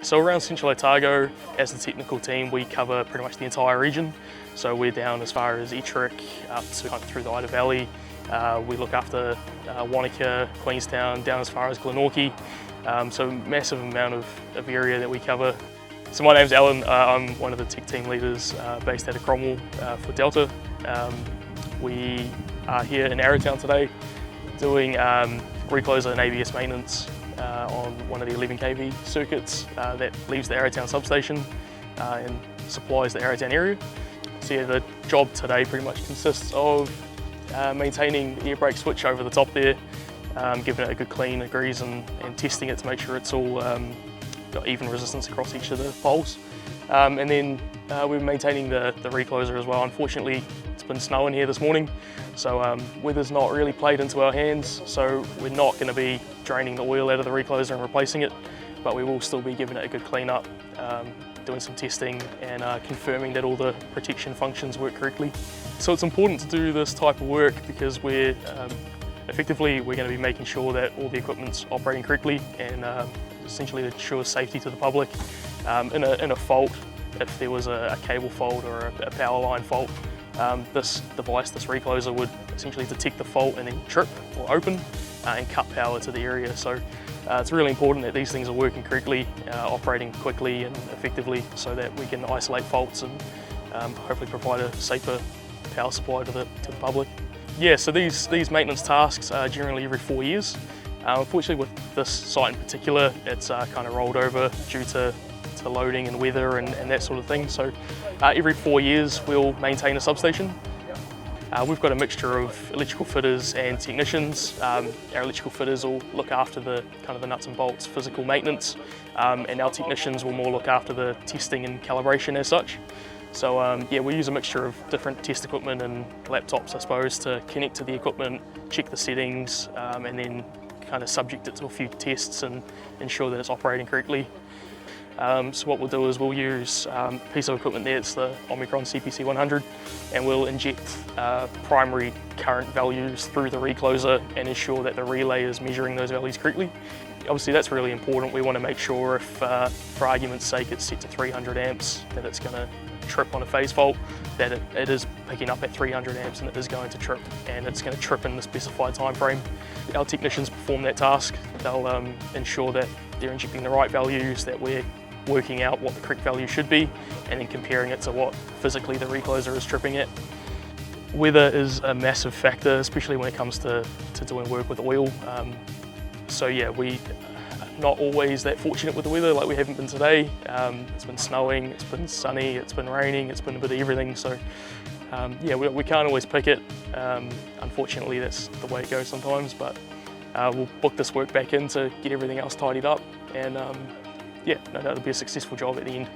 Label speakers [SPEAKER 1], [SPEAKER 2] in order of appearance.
[SPEAKER 1] So around Central Otago, as the technical team, we cover pretty much the entire region. So we're down as far as Ettrick, up to kind of through the Ida Valley. We look after Wānaka, Queenstown, down as far as Glenorchy. So massive amount of area that we cover. So my name's Alan, I'm one of the tech team leaders based out of Cromwell for Delta. We are here in Arrowtown today doing recloser and ABS maintenance on one of the 11 kV circuits that leaves the Arrowtown substation and supplies the Arrowtown area. So yeah, the job today pretty much consists of maintaining the air brake switch over the top there, giving it a good clean, a grease, and testing it to make sure it's all got even resistance across each of the poles. And then we're maintaining the recloser as well. Unfortunately, it's been snowing here this morning, so weather's not really played into our hands, so we're not going to be draining the oil out of the recloser and replacing it, but we will still be giving it a good clean up, doing some testing and confirming that all the protection functions work correctly. So it's important to do this type of work because effectively we're going to be making sure that all the equipment's operating correctly and essentially ensure safety to the public. In a fault, if there was a cable fault or a power line fault, this device, this recloser, would essentially detect the fault and then trip or open and cut power to the area. So it's really important that these things are working correctly, operating quickly and effectively, so that we can isolate faults and hopefully provide a safer power supply to the public. Yeah, so these maintenance tasks are generally every 4 years. Unfortunately, with this site in particular, it's kind of rolled over due to loading and weather and that sort of thing. So every 4 years we'll maintain a substation. We've got a mixture of electrical fitters and technicians. Our electrical fitters will look after the nuts and bolts physical maintenance, and our technicians will more look after the testing and calibration as such. So yeah, we use a mixture of different test equipment and laptops, I suppose, to connect to the equipment, check the settings, and then kind of subject it to a few tests and ensure that it's operating correctly. So what we'll do is we'll use a piece of equipment there, it's the Omicron CPC 100, and we'll inject primary current values through the recloser and ensure that the relay is measuring those values correctly. Obviously that's really important. We want to make sure if, for argument's sake, it's set to 300 amps, that it's going to trip on a phase fault, that it is picking up at 300 amps and it is going to trip, and it's going to trip in the specified time frame. Our technicians perform that task. They'll ensure that they're injecting the right values, that we're working out what the correct value should be, and then comparing it to what physically the recloser is tripping at. Weather is a massive factor, especially when it comes to doing work with oil. So yeah, we not always that fortunate with the weather, like we haven't been today. It's been snowing, it's been sunny, it's been raining, it's been a bit of everything. So yeah, we can't always pick it. Unfortunately, that's the way it goes sometimes, but we'll book this work back in to get everything else tidied up, and yeah, no doubt it'll be a successful job at the end.